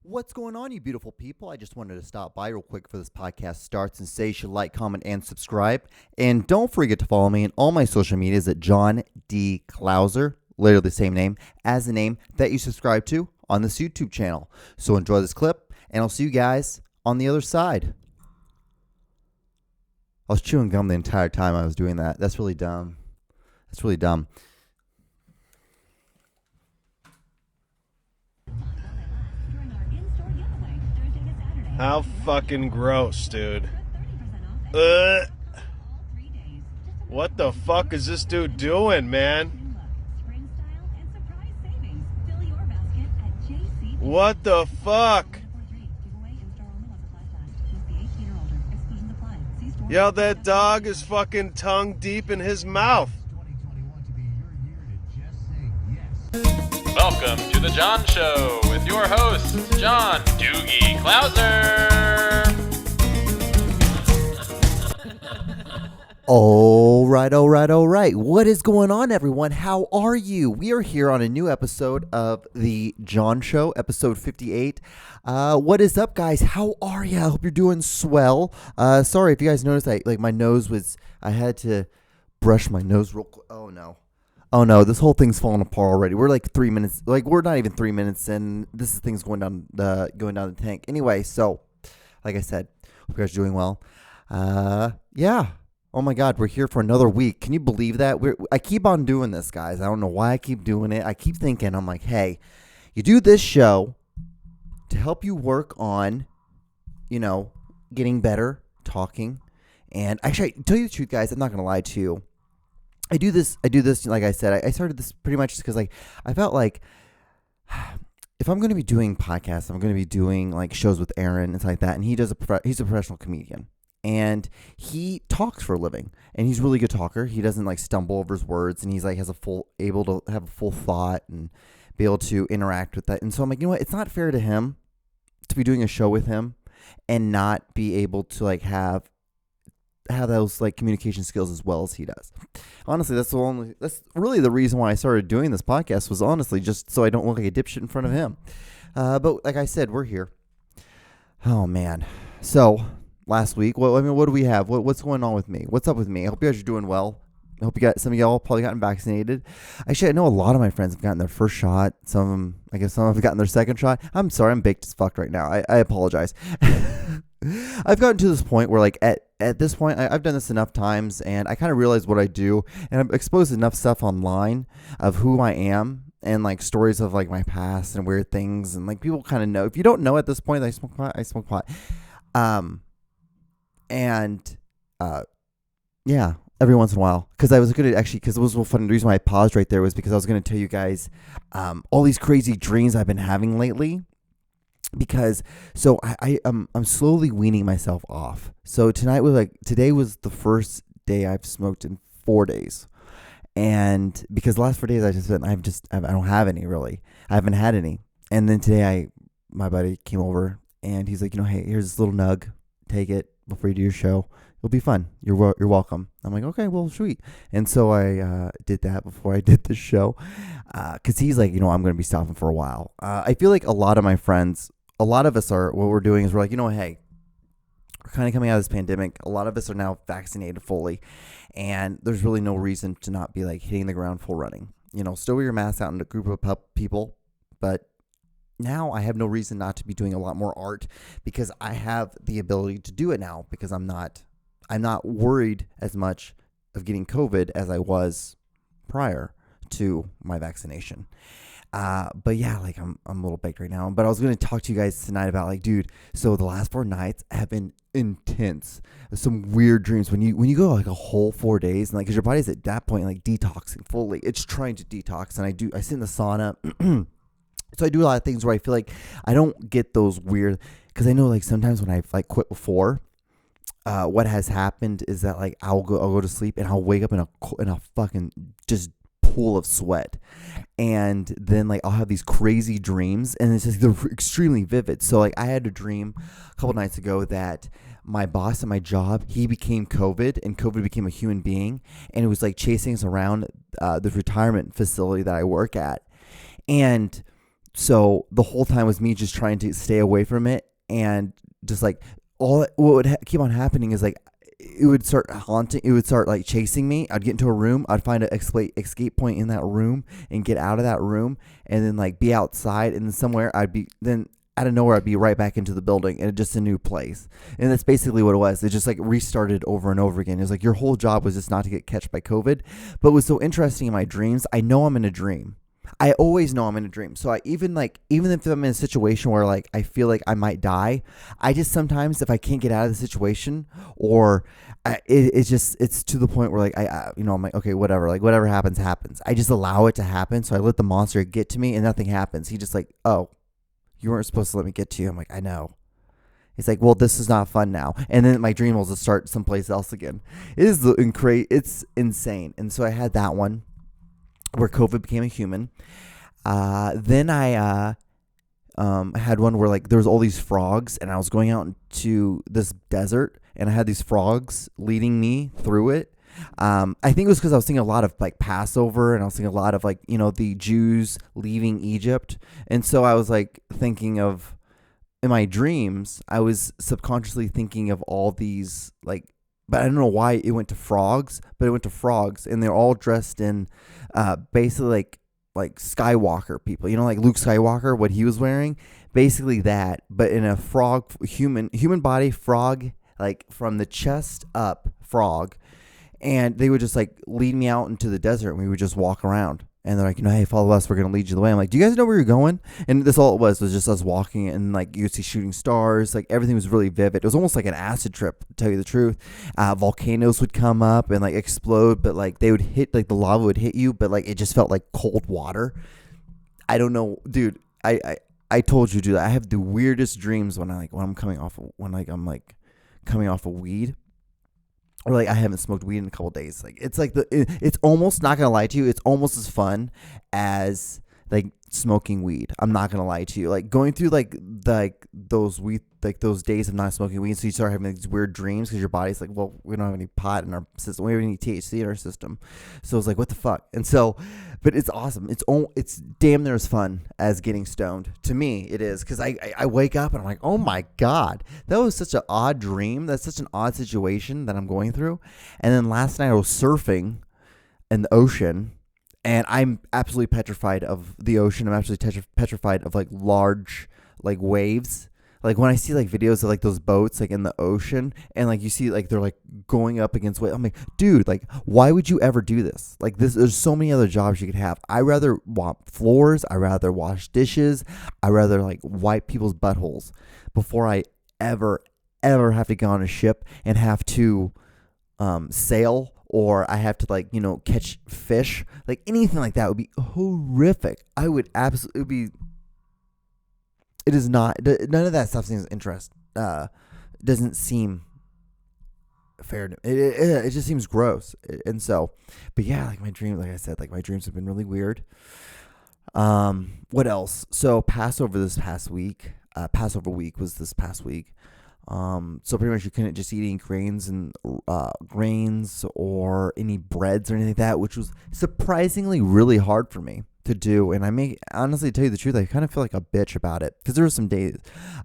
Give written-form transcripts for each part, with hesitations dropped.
What's going on, you beautiful people? I just wanted to stop by real quick before this podcast starts and say you should like, comment, and subscribe. And don't forget to follow me on all my social medias at John D. Klauser, literally the same name as the name that you subscribe to on this YouTube channel. So enjoy this clip, and I'll see you guys on the other side. I was chewing gum the entire time I was doing that. That's really dumb. That's really dumb. How fucking gross, dude. What the fuck is this dude doing, man? What the fuck? Yo, that dog is fucking tongue deep in his mouth. Welcome to The John Show with your host, John Doogie Klauser. All right. What is going on, everyone? How are you? We are here on a new episode of The John Show, episode 58. What is up, guys? How are you? I hope you're doing swell. Sorry if you guys noticed, I had to brush my nose real quick. Oh no, this whole thing's falling apart already. We're like 3 minutes, we're not even 3 minutes in. This thing's going down the tank. Anyway, so like I said, hope you guys are doing well. Yeah. Oh my God, we're here for another week. Can you believe that? I keep on doing this, guys. I don't know why I keep doing it. I keep thinking, I'm like, hey, you do this show to help you work on, getting better, talking. And actually, to tell you the truth, guys, I'm not gonna lie to you. I do this, like I said, I started this pretty much just because, I felt like if I'm going to be doing podcasts, I'm going to be doing, shows with Aaron and stuff like that, and he's a professional comedian, and he talks for a living, and he's a really good talker. He doesn't, stumble over his words, and he's, able to have a full thought and be able to interact with that, and so I'm like, you know what, it's not fair to him to be doing a show with him and not be able to, have those communication skills as well as he does. Honestly, that's really the reason why I started doing this podcast, was honestly just so I don't look like a dipshit in front of him. But like I said, we're here. Oh man. So last week, what do we have? What's going on with me? What's up with me? I hope you guys are doing well. I hope some of y'all probably gotten vaccinated. Actually, I know a lot of my friends have gotten their first shot. Some have gotten their second shot. I'm sorry, I'm baked as fuck right now. I apologize. I've gotten to this point where, at this point, I've done this enough times, and I kind of realize what I do, and I've exposed enough stuff online of who I am, and, stories of, my past and weird things, and, people kind of know. If you don't know at this point that I smoke pot. Yeah, every once in a while, because I was going to because it was so funny. The reason why I paused right there was because I was going to tell you guys all these crazy dreams I've been having lately. Because I'm slowly weaning myself off. So today was the first day I've smoked in 4 days, and because the last 4 days I don't have any really. I haven't had any. And then today my buddy came over and he's like, hey, here's this little nug, take it before you do your show. It'll be fun. You're welcome. I'm like, okay, well, sweet. And so I did that before I did the show, because he's like, I'm going to be stopping for a while. I feel like a lot of my friends. A lot of us are, what we're doing is we're like, hey, we're kind of coming out of this pandemic. A lot of us are now vaccinated fully, and there's really no reason to not be hitting the ground full running. Still wear your mask out in a group of people, but now I have no reason not to be doing a lot more art, because I have the ability to do it now, because I'm not worried as much of getting COVID as I was prior to my vaccination. But yeah, I'm a little baked right now, but I was going to talk to you guys tonight about dude, so the last 4 nights have been intense. Some weird dreams when you go a whole 4 days, and cause your body's at that point, detoxing fully. It's trying to detox, and I sit in the sauna. So I do a lot of things where I feel like I don't get those weird, cause I know sometimes when I've quit before, what has happened is that I'll go to sleep and I'll wake up in a fucking just pool of sweat, and then I'll have these crazy dreams, and it's just they're extremely vivid. So I had a dream a couple nights ago that my boss at my job, he became COVID, and COVID became a human being, and it was chasing us around the retirement facility that I work at. And so the whole time was me just trying to stay away from it, and just like what would keep on happening is like it would start haunting. It would start like chasing me. I'd get into a room. I'd find an escape point in that room and get out of that room, and then like be outside, and then somewhere I'd be then. Out of nowhere, I'd be right back into the building and just a new place. And that's basically what it was. It just like restarted over and over again. It was like your whole job was just not to get catched by COVID. But what's so interesting in my dreams, I know I'm in a dream. I always know I'm in a dream. So I even if I'm in a situation where like I feel like I might die, I just sometimes, if I can't get out of the situation, or it's to the point where like I'm like, okay, whatever, like whatever happens. I just allow it to happen. So I let the monster get to me and nothing happens. He just like, oh, you weren't supposed to let me get to you. I'm like, I know. He's like, well, this is not fun now. And then my dream will just start someplace else again. It's insane. And so I had that one where COVID became a human. Then I had one where like there was all these frogs, and I was going out into this desert, and I had these frogs leading me through it. I think it was because I was thinking a lot of like Passover, and I was thinking a lot of like, the Jews leaving Egypt. And so I was like thinking of, in my dreams, I was subconsciously thinking of all these like, but I don't know why it went to frogs, but it went to frogs, and they're all dressed in basically like Skywalker people, like Luke Skywalker, what he was wearing, basically that, but in a frog, human body frog, like from the chest up frog. And they would just like lead me out into the desert, and we would just walk around. And they're like, hey, follow us. We're going to lead you the way. I'm like, do you guys know where you're going? And this all it was just us walking, and like you would see shooting stars. Like everything was really vivid. It was almost like an acid trip, to tell you the truth. Volcanoes would come up and like explode, but like they would hit, like the lava would hit you, but like it just felt like cold water. I don't know, dude. I told you, dude, I have the weirdest dreams when I'm coming off of weed. Or like I haven't smoked weed in a couple of days. Like it's almost, not gonna lie to you, it's almost as fun as like smoking weed. I'm not gonna lie to you. Like going through like those days of not smoking weed, so you start having these weird dreams because your body's like, well, we don't have any pot in our system, we don't have any THC in our system. So it's like, what the fuck? And so, but it's awesome. It's damn near as fun as getting stoned. To me, it is, because I wake up and I'm like, oh my god, that was such an odd dream. That's such an odd situation that I'm going through. And then last night I was surfing in the ocean. And I'm absolutely petrified of the ocean. I'm absolutely petrified of like large like waves. Like when I see like videos of like those boats like in the ocean, and like you see like they're like going up against waves. I'm like, dude, like why would you ever do this? Like there's so many other jobs you could have. I rather mop floors. I rather wash dishes. I rather like wipe people's buttholes before I ever have to go on a ship and have to sail, or I have to like, catch fish. Like anything like that would be horrific. I would absolutely it is not, none of that stuff seems doesn't seem fair. It just seems gross. And so, but yeah, like my dream, like I said, like my dreams have been really weird. What else? So Passover week was this past week. So pretty much you couldn't just eat any grains or any breads or anything like that, which was surprisingly really hard for me to do. And I may honestly tell you the truth, I kind of feel like a bitch about it, because there were some days,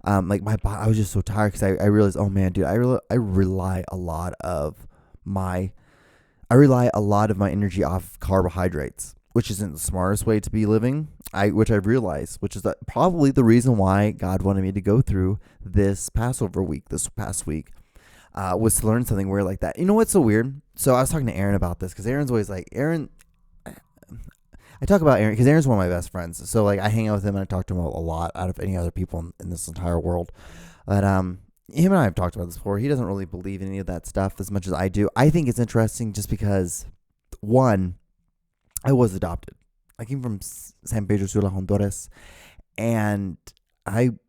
like my body, I was just so tired, because I realized, oh man, dude, I rely a lot of my energy off carbohydrates, which isn't the smartest way to be living. Which I realized, which is that probably the reason why God wanted me to go through this Passover week, this past week, was to learn something weird like that. You know what's so weird? So I was talking to Aaron about this, because Aaron's always like, I talk about Aaron because Aaron's one of my best friends. So like I hang out with him and I talk to him a lot out of any other people in this entire world. But him and I have talked about this before. He doesn't really believe in any of that stuff as much as I do. I think it's interesting just because, one, I was adopted. I came from San Pedro Sula, Honduras, and I'm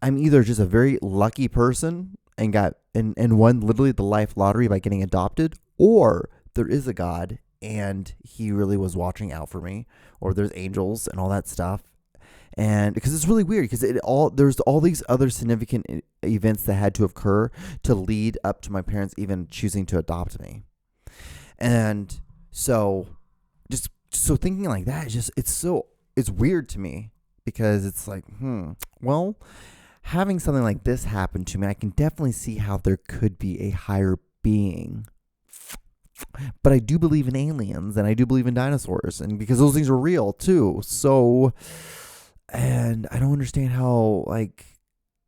either just a very lucky person and won literally the life lottery by getting adopted, or there is a God and he really was watching out for me, or there's angels and all that stuff. And because it's really weird, because there's all these other significant events that had to occur to lead up to my parents even choosing to adopt me. And so thinking like that, it's it's weird to me because it's like, well, having something like this happen to me, I can definitely see how there could be a higher being. But I do believe in aliens and I do believe in dinosaurs, and because those things are real too. So, and I don't understand how like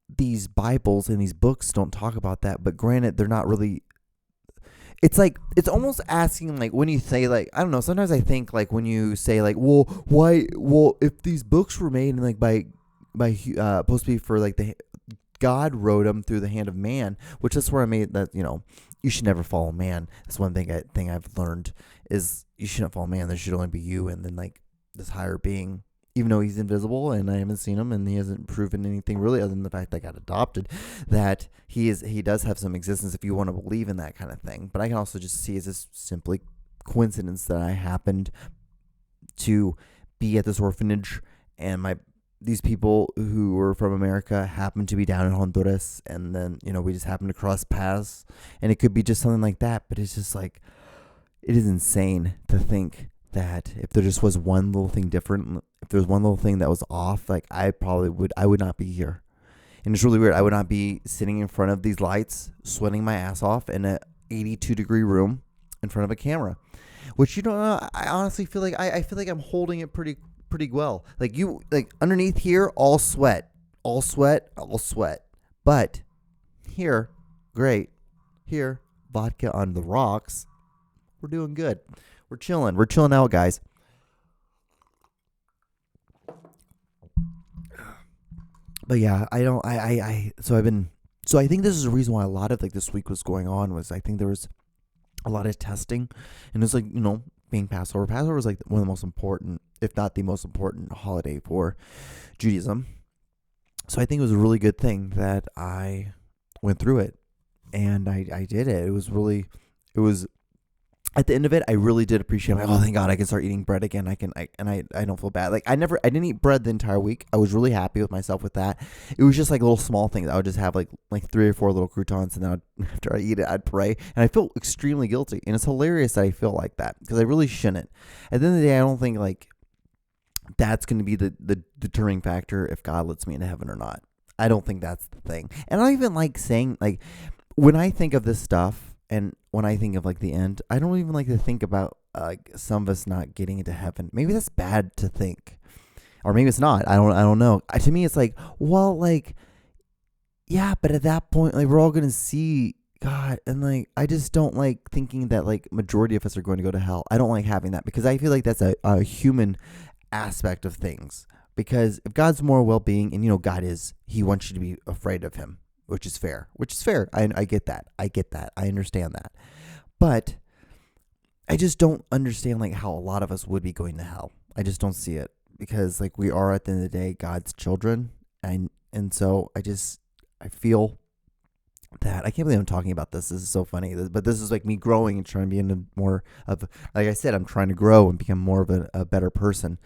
these Bibles and these books don't talk about that. But granted, they're not really. It's like, it's almost asking, like, when you say, like, I don't know, sometimes I think, like, when you say, like, well, why, well, if these books were made, like, by supposed to be for, like, God wrote them through the hand of man, which is where I made that, you should never follow man. That's one thing I've learned, is you shouldn't follow man. There should only be you and then, like, this higher being. Even though he's invisible and I haven't seen him and he hasn't proven anything really other than the fact that I got adopted, that he does have some existence if you want to believe in that kind of thing. But I can also just see as this simply coincidence that I happened to be at this orphanage and these people who were from America happened to be down in Honduras, and then, we just happened to cross paths, and it could be just something like that. But it's just like, it is insane to think that if there just was one little thing different, if there's one little thing that was off, like I would not be here. And it's really weird. I would not be sitting in front of these lights, sweating my ass off in a 82-degree room in front of a camera, which, I honestly feel like I feel like I'm holding it pretty well. Like underneath here, all sweat. But here, great. Here, vodka on the rocks. We're doing good. We're chilling. We're chilling out, guys. But yeah, so I think this is the reason why a lot of like this week was going on, was I think there was a lot of testing, and it's like, being Passover. Passover was like one of the most important, if not the most important holiday for Judaism. So I think it was a really good thing that I went through it, and I did it. It was at the end of it, I really did appreciate it. I'm like, oh, thank God I can start eating bread again. I don't feel bad. Like I didn't eat bread the entire week. I was really happy with myself with that. It was just like little small things. I would just have like 3 or 4 little croutons, and then after I eat it, I'd pray. And I feel extremely guilty. And it's hilarious that I feel like that, because I really shouldn't. At the end of the day, I don't think like that's going to be the deterring factor if God lets me into heaven or not. I don't think that's the thing. And I don't even like saying, like, when I think of this stuff, and when I think of like the end, I don't even like to think about some of us not getting into heaven. Maybe that's bad to think, or maybe it's not. I don't know. To me, it's like, well, like, yeah, but at that point, like, we're all gonna see God, and like, I just don't like thinking that like majority of us are going to go to hell. I don't like having that, because I feel like that's a human aspect of things. Because if God's more well-being, and God is, He wants you to be afraid of Him. Which is fair. I get that. I understand that. But I just don't understand like how a lot of us would be going to hell. I just don't see it, because like we are at the end of the day God's children, and so I feel that I can't believe I'm talking about this. This is so funny. But this is like me growing and trying to be into more of, like I said, I'm trying to grow and become more of a better person,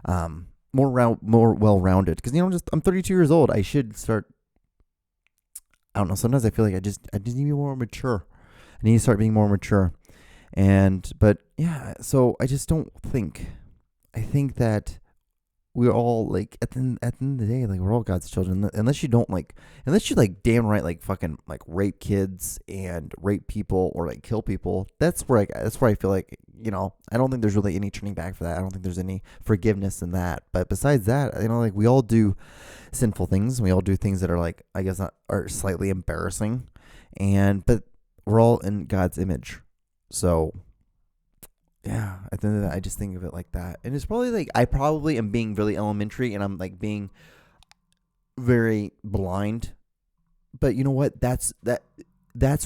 more well-rounded. Because I'm 32 years old. I should start. I don't know. Sometimes I feel like I just need to be more mature. I need to start being more mature. But yeah, so I just don't think. I think that we're all like at the end of the day, like we're all God's children. Unless you damn right like fucking like rape kids and rape people or like kill people. That's where I feel like, I don't think there's really any turning back for that. I don't think there's any forgiveness in that. But besides that, like we all do sinful things. We all do things that are like, I guess, are slightly embarrassing, but we're all in God's image. So yeah, at the end of that, I just think of it like that. And it's probably like, I probably am being really elementary, and I'm like being very blind, but you know what? That's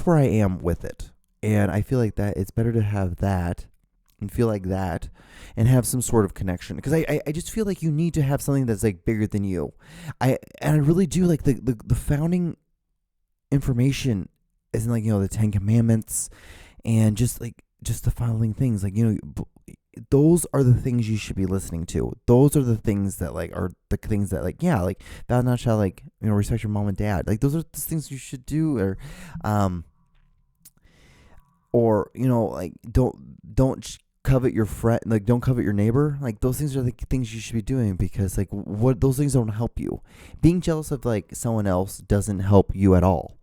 where I am with it. And I feel like that it's better to have that and feel like that and have some sort of connection, because I just feel like you need to have something that's like bigger than you. I really do like the founding information, is in like, the 10 Commandments, and just the following things, like, those are the things you should be listening to. Those are the things that like are the things that like, yeah, like thou not shalt like, respect your mom and dad. Like those are the things you should do, or like don't covet your friend, like don't covet your neighbor. Like those things are the things you should be doing, because like what those things don't help you. Being jealous of like someone else doesn't help you at all.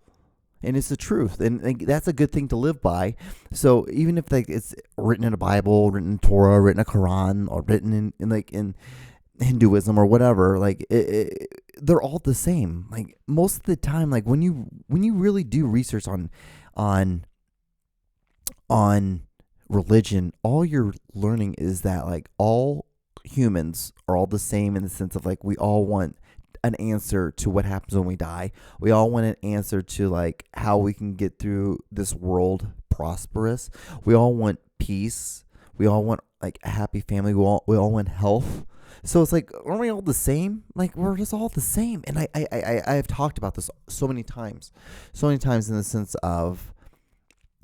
And it's the truth, and like, that's a good thing to live by. So even if like it's written in a Bible, written in Torah, written in a Quran, or written in Hinduism or whatever, like they're all the same. Like most of the time, like when you really do research on religion, all you're learning is that like all humans are all the same, in the sense of like we all want an answer to what happens when we die. We all want an answer to like how we can get through this world prosperous. We all want peace. We all want like a happy family. We all want health. So it's like, aren't we all the same? Like we're just all the same. And I have talked about this so many times in the sense of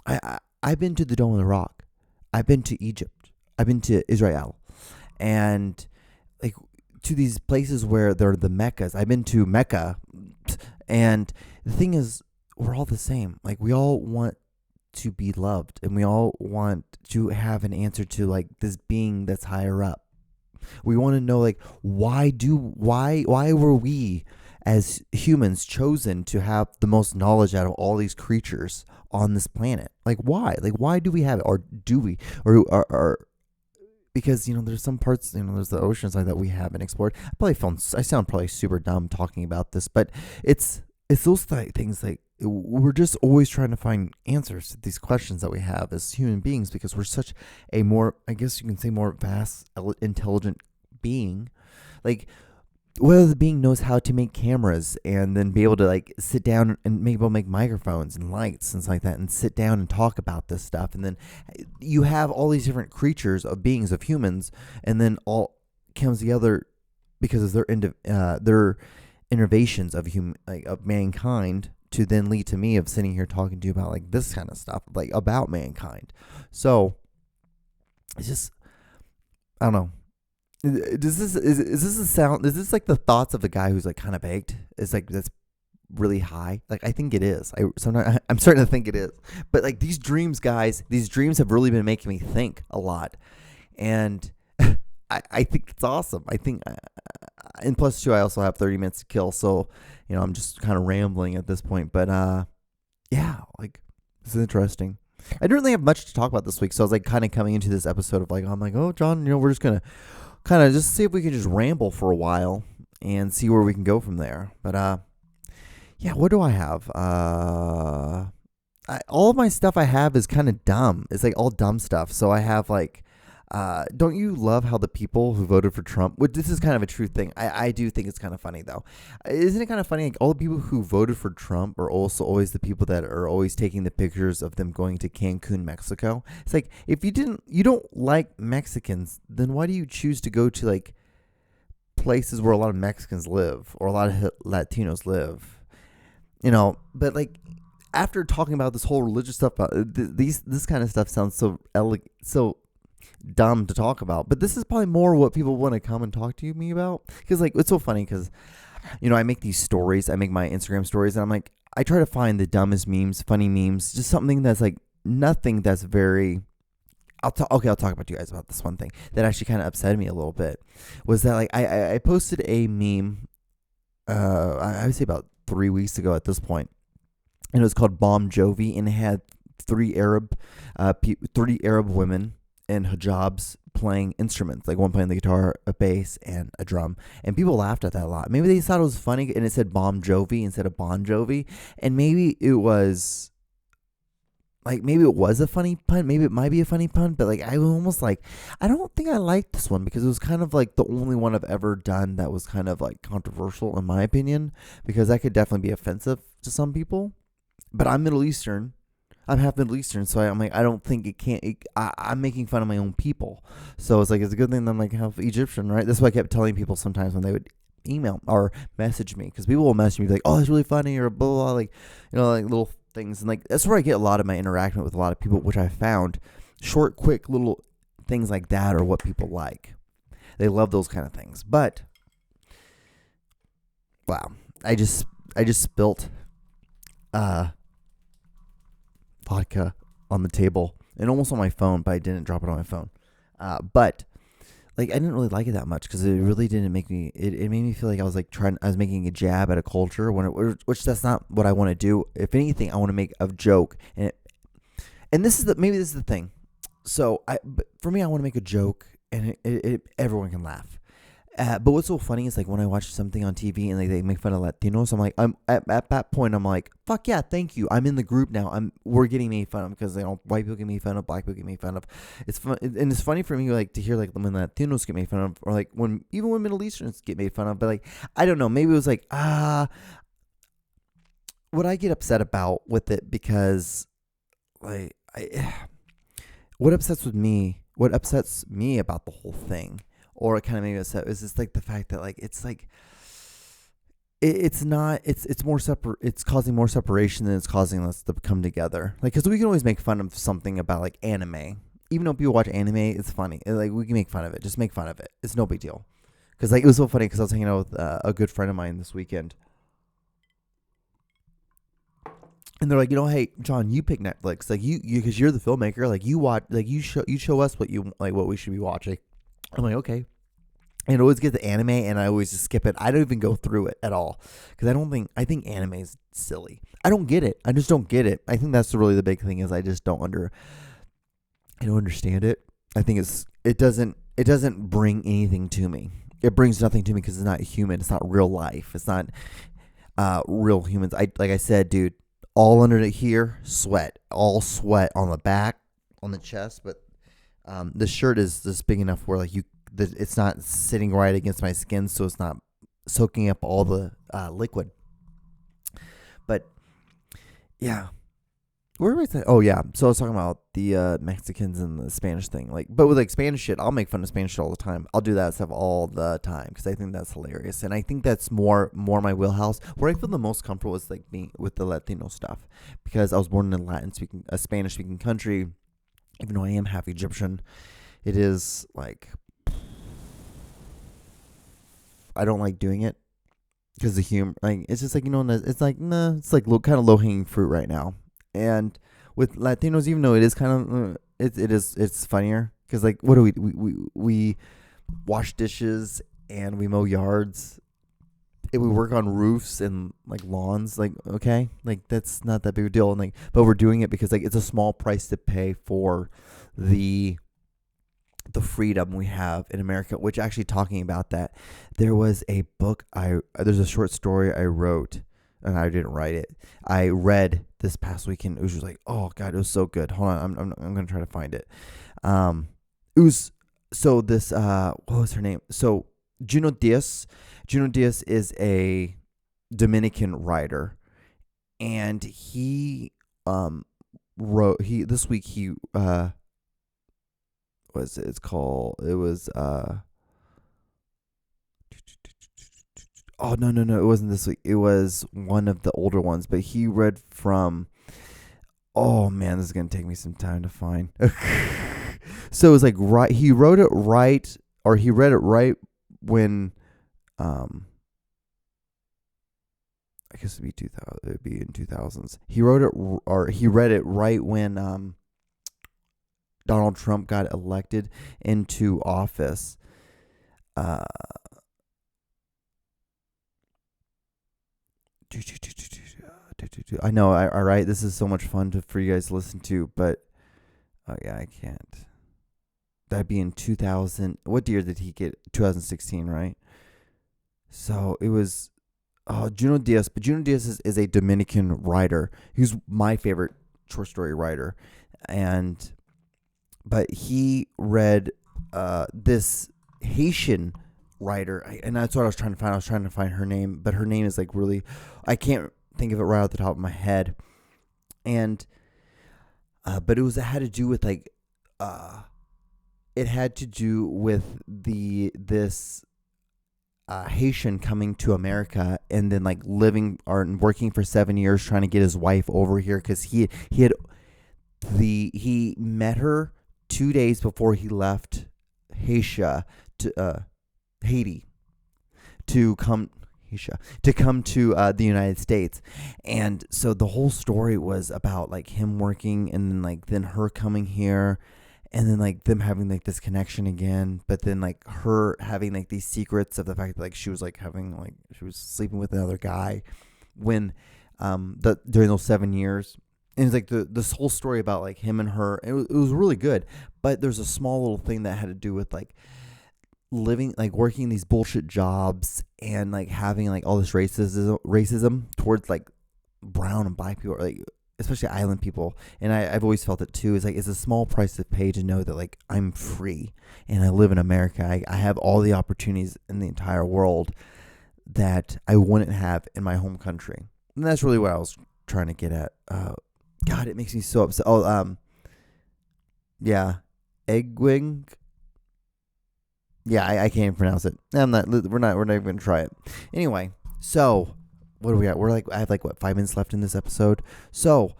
I've been to the Dome of the Rock. I've been to Egypt. I've been to Israel. And like to these places where they're the Meccas. I've been to Mecca. And the thing is, we're all the same. Like we all want to be loved, and we all want to have an answer to like this being that's higher up. We want to know like why were we as humans chosen to have the most knowledge out of all these creatures on this planet? Like why? Like why do we have it, or do we, or because there's some parts, there's the oceans like that we haven't explored. I sound probably super dumb talking about this, but it's those things like we're just always trying to find answers to these questions that we have as human beings, because we're such a more, I guess you can say, more vast, intelligent being. Like whether the being knows how to make cameras and then be able to like sit down and maybe able to make microphones and lights and stuff like that, and sit down and talk about this stuff. And then you have all these different creatures of beings of humans, and then all comes together because of their innovations of of mankind, to then lead to me of sitting here talking to you about like this kind of stuff, like about mankind. So it's just, I don't know. Is this like the thoughts of the guy who's like kind of baked? It's like that's really high. Like I think it is. I'm starting to think it is. But like these dreams, guys, these dreams have really been making me think a lot, and I think it's awesome. I think, and plus two, I also have 30 minutes to kill, so I'm just kind of rambling at this point. But yeah, like this is interesting. I didn't really have much to talk about this week, so I was like kind of coming into this episode of like, I'm like, oh, John, we're just gonna kind of just see if we can just ramble for a while and see where we can go from there. But yeah, what do I have? All of my stuff I have is kind of dumb. It's like all dumb stuff. So I have like, don't you love how the people who voted for Trump, which this is kind of a true thing. I do think it's kind of funny though. Isn't it kind of funny? Like all the people who voted for Trump are also always the people that are always taking the pictures of them going to Cancun, Mexico. It's like, if you don't like Mexicans, then why do you choose to go to like places where a lot of Mexicans live or a lot of Latinos live? But like, after talking about this whole religious stuff, this kind of stuff sounds so dumb to talk about, but this is probably more what people want to come and talk to me about, because like it's so funny, because I make these stories, I make my Instagram stories, and I'm like, I try to find the dumbest memes, funny memes, just something that's like nothing that's very. I'll talk about you guys about this one thing that actually kind of upset me a little bit. Was that like I posted a meme I would say about 3 weeks ago at this point, and it was called Bomb Jovi, and it had three Arab women in hijabs playing instruments, like one playing the guitar, a bass, and a drum. And people laughed at that a lot. Maybe they thought it was funny, and it said Bomb Jovi instead of Bon Jovi. And maybe it was a funny pun. Maybe it might be a funny pun, but like I was almost like, I don't think I liked this one, because it was kind of like the only one I've ever done that was kind of like controversial in my opinion, because that could definitely be offensive to some people. But I'm Middle Eastern. I'm half Middle Eastern, so I'm like, I don't think it can't. I'm making fun of my own people, so it's like it's a good thing that I'm like half Egyptian, right? That's why I kept telling people sometimes when they would email or message me, because people will message me like, "Oh, it's really funny," or blah blah, blah, like like little things, and like that's where I get a lot of my interaction with a lot of people, which I found short, quick little things like that are what people like. They love those kind of things. But wow, I just spilt vodka on the table and almost on my phone, but I didn't drop it on my phone. But like I didn't really like it that much because it really didn't make me. It made me feel like I was like I was making a jab at a culture which that's not what I want to do. If anything, I want to make a joke, and this is maybe this is the thing. So but for me, I want to make a joke, and everyone can laugh. But what's so funny is like when I watch something on TV and they make fun of Latinos, I'm like, I'm at that point, I'm like, fuck yeah, thank you. I'm in the group now. We're getting made fun of because white people get made fun of, black people get made fun of. It's fun, and it's funny for me like to hear like when Latinos get made fun of, or like even when Middle Easterns get made fun of. But like I don't know, maybe it was like what I get upset about with it because like what upsets me about the whole thing. Or it kind of made me upset. It's just like the fact that like it's like it's more separate. It's causing more separation than it's causing us to come together. Like because we can always make fun of something about like anime. Even though people watch anime, it's funny. Like we can make fun of it. Just make fun of it. It's no big deal. Because like it was so funny because I was hanging out with a good friend of mine this weekend. And they're like, hey, John, you pick Netflix. Like you because you're the filmmaker. Like you watch. Like you show us what we should be watching. I'm like, okay. And I always get the anime, and I always just skip it. I don't even go through it at all because I think anime is silly. I don't get it. I just don't get it. I think that's really the big thing is I just don't understand it. I think it doesn't bring anything to me. It brings nothing to me because it's not human. It's not real life. It's not real humans. Like I said, dude, all under here, sweat, all sweat on the back, on the chest, but the shirt is just big enough where like it's not sitting right against my skin, so it's not soaking up all the liquid. But yeah, where was I? Oh yeah, so I was talking about the Mexicans and the Spanish thing. Like, but with like Spanish shit, I'll make fun of Spanish shit all the time. I'll do that stuff all the time because I think that's hilarious, and I think that's more my wheelhouse. Where I feel the most comfortable is like being with the Latino stuff because I was born in a Spanish speaking country. Even though I am half Egyptian, it is like I don't like doing it because the humor. Like it's just like it's like nah. It's like kind of low hanging fruit right now. And with Latinos, even though it is kind of it's funnier because like what do we wash dishes and we mow yards. And we work on roofs and like lawns, like okay, like that's not that big a deal. And like, but we're doing it because like it's a small price to pay for the freedom we have in America. Which actually talking about that, there was a book there's a short story I wrote, and I didn't write it. I read this past weekend. It was just like, oh god, it was so good. Hold on, I'm gonna try to find it. It was so this what was her name? So Junot Diaz. Junot Diaz is a Dominican writer, and he wrote this week he what's it? It's called it was oh no it wasn't this week. It was one of the older ones, but he read from oh man, this is gonna take me some time to find. So it was like he wrote it right, or he read it right when I guess it'd be 2000. It'd be in 2000s. He wrote it, or he read it right when Donald Trump got elected into office. I know. All right. This is so much fun for you guys to listen to, but oh yeah, I can't. That'd be in 2000. What year did he get? 2016, right? So it was Junot Diaz. But Junot Diaz is a Dominican writer. He's my favorite short story writer. But he read this Haitian writer. And that's what I was trying to find. I was trying to find her name. But her name is like really, I can't think of it right off the top of my head. And, but it had to do with like, it had to do with this Haitian coming to America and then like living or working for 7 years trying to get his wife over here because he met her 2 days before he left Haiti to come to the United States. And so the whole story was about like him working and then her coming here. and then like them having like this connection again, but then like her having like these secrets of the fact that like she was like having like she was sleeping with another guy when during those 7 years. And it's like this whole story about like him and her. It was really good, but there's a small little thing that had to do with like living, like working these bullshit jobs and like having like all this racism towards like brown and black people, like especially island people. And I've always felt it too. It's like it's a small price to pay to know that like I'm free and I live in America. I have all the opportunities in the entire world that I wouldn't have in my home country. And that's really what I was trying to get at. God, it makes me so upset. Yeah, Eggwing. Yeah, I can't even pronounce it. We're not even gonna try it. Anyway, so what are we at? I have like 5 minutes left in this episode. So,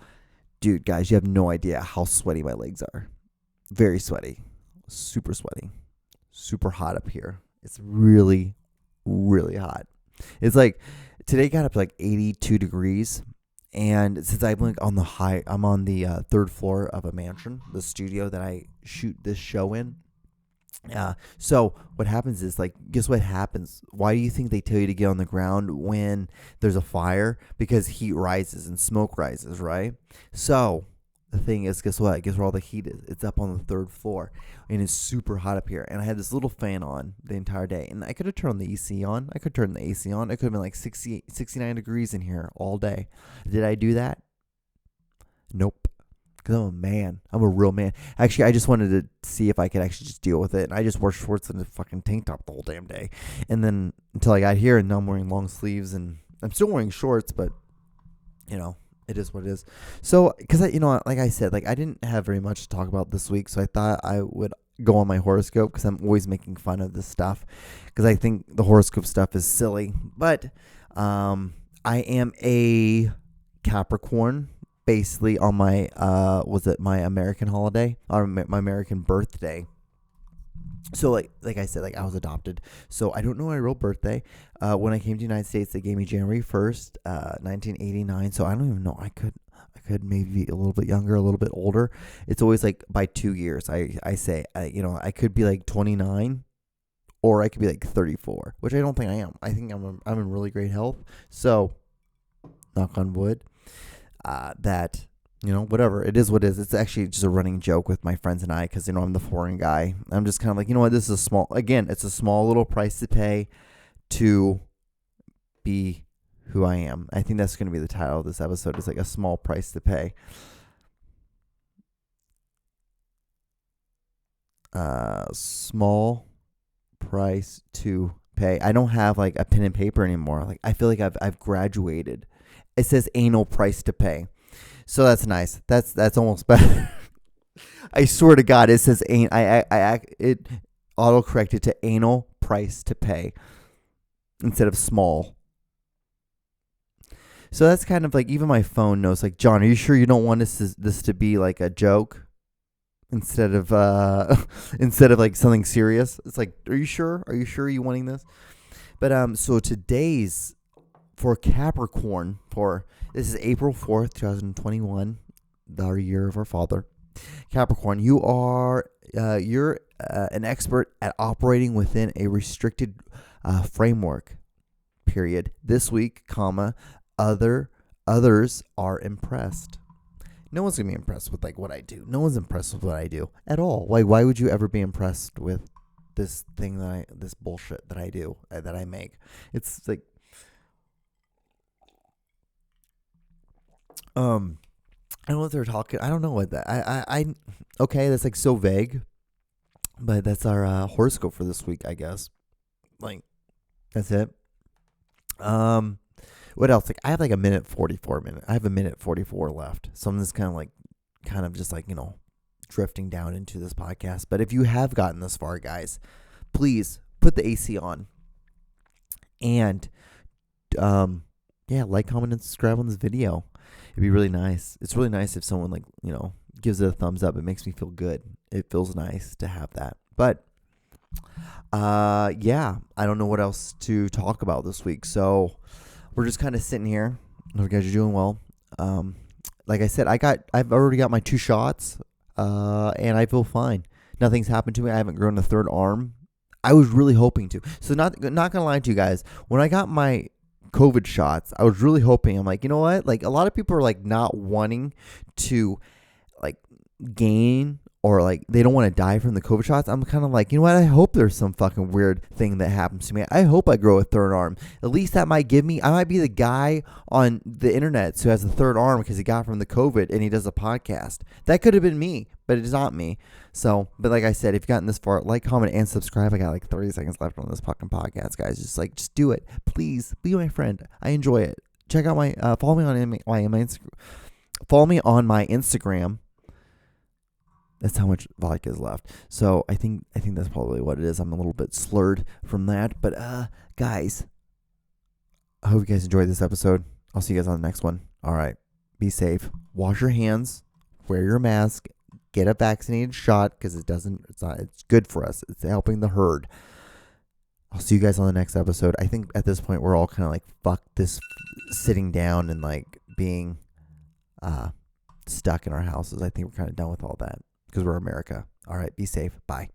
dude, guys, you have no idea how sweaty my legs are. Very sweaty, super sweaty, super hot up here. It's really, really hot. It's like today got up to like 82 degrees. And since I'm like I'm on the 3rd floor of a mansion, the studio that I shoot this show in. So what happens is like, guess what happens? Why do you think they tell you to get on the ground when there's a fire? Because heat rises and smoke rises, right? So the thing is, guess what? Guess where all the heat is? It's up on the 3rd floor, and it's super hot up here. And I had this little fan on the entire day, and I could have turned the AC on. I could turn the AC on. It could have been like 69 degrees in here all day. Did I do that? Nope. Because I'm a man. I'm a real man. Actually, I just wanted to see if I could actually just deal with it. And I just wore shorts and a fucking tank top the whole damn day. And then until I got here, and now I'm wearing long sleeves, and I'm still wearing shorts, but you know, it is what it is. So, because like I said, like I didn't have very much to talk about this week, so I thought I would go on my horoscope because I'm always making fun of this stuff because I think the horoscope stuff is silly. But I am a Capricorn, basically on my my American holiday or my American birthday. So like I said, like I was adopted, so I don't know my real birthday. When I came to the United States, they gave me January 1st, 1989. So I don't even know. I could maybe be a little bit younger, a little bit older. It's always like by 2 years. I say, I could be like 29, or I could be like 34, which I don't think I am. I think I'm in really great health. So, knock on wood. That. Whatever. It is what it is. It's actually just a running joke with my friends and I because, I'm the foreign guy. I'm just kind of like, this is it's a small little price to pay to be who I am. I think that's going to be the title of this episode. It's like a small price to pay. Small price to pay. I don't have like a pen and paper anymore. Like I feel like I've graduated. It says anal price to pay. So that's nice. That's almost better. I swear to God, it says it auto-corrected to anal price to pay instead of small. So that's kind of like, even my phone knows, like, John, are you sure you don't want this to be like a joke instead of like something serious? It's like, are you sure? Are you sure you're wanting this? But so today's for Capricorn, this is April 4th, 2021, the year of our father. Capricorn, you're an expert at operating within a restricted framework. Period. This week, others are impressed. No one's gonna be impressed with like what I do. No one's impressed with what I do at all. Like, why would you ever be impressed with this thing this bullshit that I do, that I make? It's like, I don't know what they're talking. I don't know what that. Okay, that's like so vague, but that's our horoscope for this week, I guess. Like, that's it. What else? Like, I have like a minute 44 I have a minute 44 left, so I'm just kind of just like drifting down into this podcast. But if you have gotten this far, guys, please put the AC on, and like, comment, and subscribe on this video. It'd be really nice. It's really nice if someone gives it a thumbs up. It makes me feel good. It feels nice to have that. But I don't know what else to talk about this week. So we're just kind of sitting here. I hope you guys are doing well. Like I said, I've already got my 2 shots. and I feel fine. Nothing's happened to me. I haven't grown a third arm. I was really hoping to. So not gonna lie to you guys. When I got my COVID shots, I was really hoping. I'm like, you know what? Like a lot of people are like not wanting to like gain or like they don't want to die from the COVID shots. I'm kind of like, you know what? I hope there's some fucking weird thing that happens to me. I hope I grow a third arm. At least that might give me, I might be the guy on the internet who has a third arm because he got from the COVID and he does a podcast. That could have been me, but it's not me. So, but like I said, if you've gotten this far, like, comment, and subscribe. I got like 30 seconds left on this fucking podcast, guys. Just do it. Please be my friend. I enjoy it. Check out my, follow me on my Instagram. That's how much vodka is left. So I think that's probably what it is. I'm a little bit slurred from that. But guys, I hope you guys enjoyed this episode. I'll see you guys on the next one. All right. Be safe. Wash your hands. Wear your mask. Get a vaccinated shot because it's good for us. It's helping the herd. I'll see you guys on the next episode. I think at this point we're all kind of like, fuck this sitting down and like being stuck in our houses. I think we're kind of done with all that. Because we're America. All right. Be safe. Bye.